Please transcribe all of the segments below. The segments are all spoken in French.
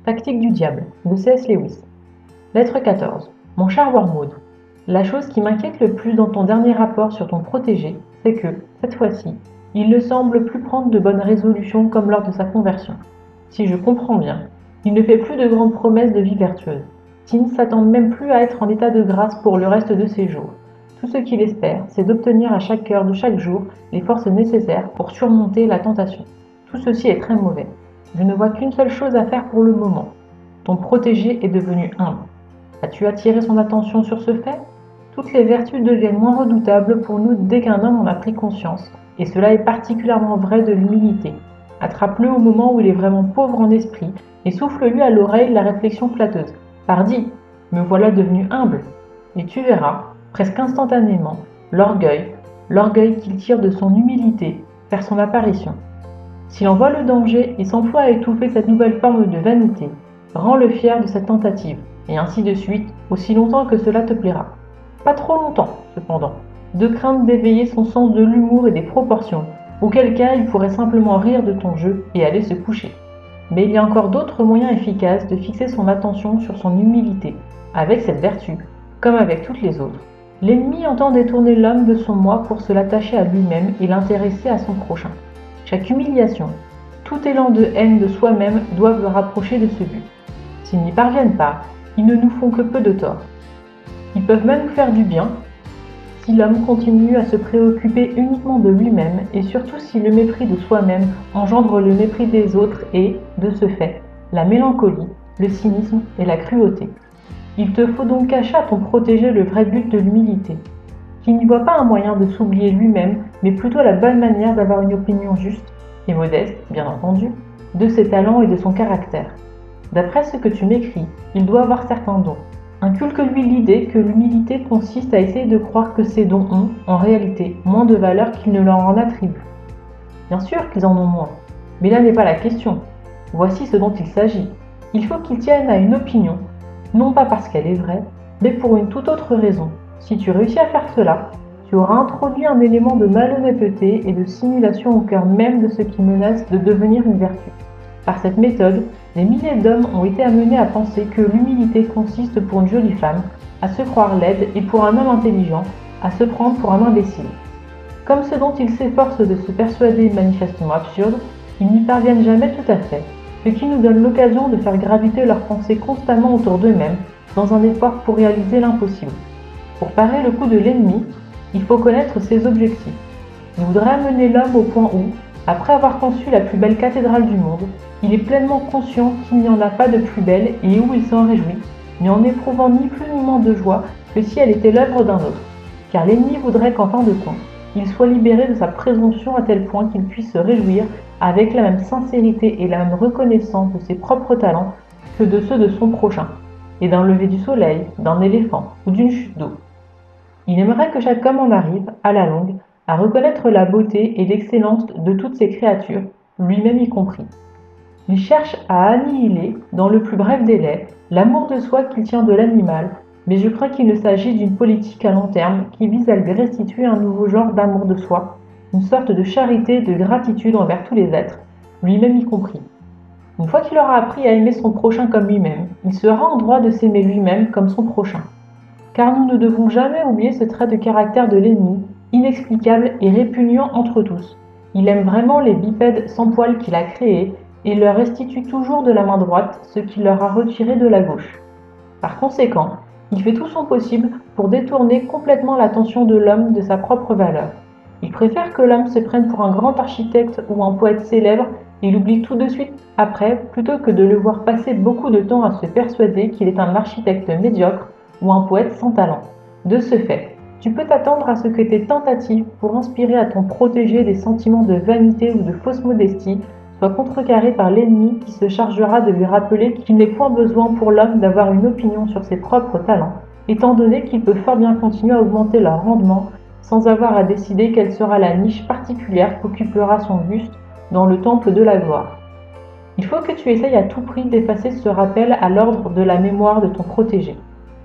Tactique du diable, de C.S. Lewis. Lettre 14. Mon cher Wormwood, la chose qui m'inquiète le plus dans ton dernier rapport sur ton protégé, c'est que, cette fois-ci, il ne semble plus prendre de bonnes résolutions comme lors de sa conversion. Si je comprends bien, il ne fait plus de grandes promesses de vie vertueuse. Tim s'attend même plus à être en état de grâce pour le reste de ses jours. Tout ce qu'il espère, c'est d'obtenir à chaque heure de chaque jour les forces nécessaires pour surmonter la tentation. Tout ceci est très mauvais. Je ne vois qu'une seule chose à faire pour le moment. Ton protégé est devenu humble. As-tu attiré son attention sur ce fait? Toutes les vertus deviennent moins redoutables pour nous dès qu'un homme en a pris conscience, et cela est particulièrement vrai de l'humilité. Attrape-le au moment où il est vraiment pauvre en esprit, et souffle-lui à l'oreille la réflexion flatteuse. Pardi, me voilà devenu humble. Et tu verras, presque instantanément, l'orgueil qu'il tire de son humilité, faire son apparition. S'il en voit le danger et s'emploie à étouffer cette nouvelle forme de vanité, rends-le fier de cette tentative, et ainsi de suite, aussi longtemps que cela te plaira. Pas trop longtemps, cependant, de crainte d'éveiller son sens de l'humour et des proportions, auquel cas il pourrait simplement rire de ton jeu et aller se coucher. Mais il y a encore d'autres moyens efficaces de fixer son attention sur son humilité, avec cette vertu, comme avec toutes les autres. L'ennemi entend détourner l'homme de son moi pour se l'attacher à lui-même et l'intéresser à son prochain. Chaque humiliation, tout élan de haine de soi-même doivent le rapprocher de ce but. S'ils n'y parviennent pas, ils ne nous font que peu de tort. Ils peuvent même nous faire du bien, si l'homme continue à se préoccuper uniquement de lui-même et surtout si le mépris de soi-même engendre le mépris des autres et, de ce fait, la mélancolie, le cynisme et la cruauté. Il te faut donc cacher à ton protégé le vrai but de l'humilité, qu'il n'y voit pas un moyen de s'oublier lui-même, mais plutôt la bonne manière d'avoir une opinion juste, et modeste, bien entendu, de ses talents et de son caractère. D'après ce que tu m'écris, il doit avoir certains dons. Inculque-lui l'idée que l'humilité consiste à essayer de croire que ces dons ont, en réalité, moins de valeur qu'ils ne leur en attribuent. Bien sûr qu'ils en ont moins, mais là n'est pas la question. Voici ce dont il s'agit. Il faut qu'il tienne à une opinion, non pas parce qu'elle est vraie, mais pour une toute autre raison. Si tu réussis à faire cela, tu auras introduit un élément de malhonnêteté et de simulation au cœur même de ce qui menace de devenir une vertu. Par cette méthode, des milliers d'hommes ont été amenés à penser que l'humilité consiste pour une jolie femme à se croire laide et pour un homme intelligent à se prendre pour un imbécile. Comme ce dont ils s'efforcent de se persuader manifestement absurde, ils n'y parviennent jamais tout à fait, ce qui nous donne l'occasion de faire graviter leurs pensées constamment autour d'eux-mêmes dans un effort pour réaliser l'impossible. Pour parer le coup de l'ennemi, il faut connaître ses objectifs. Il voudrait amener l'homme au point où, après avoir conçu la plus belle cathédrale du monde, il est pleinement conscient qu'il n'y en a pas de plus belle et où il s'en réjouit, mais en n'éprouvant ni plus ni moins de joie que si elle était l'œuvre d'un autre. Car l'ennemi voudrait qu'en fin de compte, il soit libéré de sa présomption à tel point qu'il puisse se réjouir avec la même sincérité et la même reconnaissance de ses propres talents que de ceux de son prochain, et d'un lever du soleil, d'un éléphant ou d'une chute d'eau. Il aimerait que chaque homme en arrive, à la longue, à reconnaître la beauté et l'excellence de toutes ces créatures, lui-même y compris. Il cherche à annihiler, dans le plus bref délai, l'amour de soi qu'il tient de l'animal, mais je crains qu'il ne s'agisse d'une politique à long terme qui vise à lui restituer un nouveau genre d'amour de soi, une sorte de charité et de gratitude envers tous les êtres, lui-même y compris. Une fois qu'il aura appris à aimer son prochain comme lui-même, il sera en droit de s'aimer lui-même comme son prochain. Car nous ne devons jamais oublier ce trait de caractère de l'ennemi, inexplicable et répugnant entre tous. Il aime vraiment les bipèdes sans poils qu'il a créés et leur restitue toujours de la main droite ce qu'il leur a retiré de la gauche. Par conséquent, il fait tout son possible pour détourner complètement l'attention de l'homme de sa propre valeur. Il préfère que l'homme se prenne pour un grand architecte ou un poète célèbre et l'oublie tout de suite après, plutôt que de le voir passer beaucoup de temps à se persuader qu'il est un architecte médiocre ou un poète sans talent. De ce fait, tu peux t'attendre à ce que tes tentatives pour inspirer à ton protégé des sentiments de vanité ou de fausse modestie soient contrecarrées par l'ennemi qui se chargera de lui rappeler qu'il n'est point besoin pour l'homme d'avoir une opinion sur ses propres talents, étant donné qu'il peut fort bien continuer à augmenter leur rendement sans avoir à décider quelle sera la niche particulière qu'occupera son buste dans le temple de la gloire. Il faut que tu essayes à tout prix d'effacer ce rappel à l'ordre de la mémoire de ton protégé.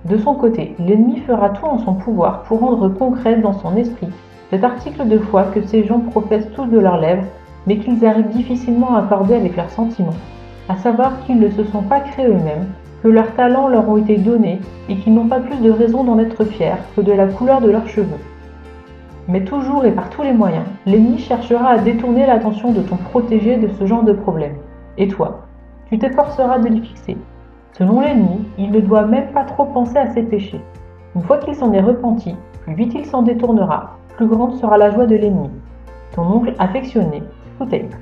De son côté, l'ennemi fera tout en son pouvoir pour rendre concrète dans son esprit cet article de foi que ces gens professent tous de leurs lèvres, mais qu'ils arrivent difficilement à accorder avec leurs sentiments. à savoir qu'ils ne se sont pas créés eux-mêmes, que leurs talents leur ont été donnés et qu'ils n'ont pas plus de raison d'en être fiers que de la couleur de leurs cheveux. Mais toujours et par tous les moyens, l'ennemi cherchera à détourner l'attention de ton protégé de ce genre de problème. Et toi, tu t'efforceras de l'y fixer. Selon l'ennemi, il ne doit même pas trop penser à ses péchés. Une fois qu'il s'en est repenti, plus vite il s'en détournera, plus grande sera la joie de l'ennemi. Ton oncle affectionné, Screwtape.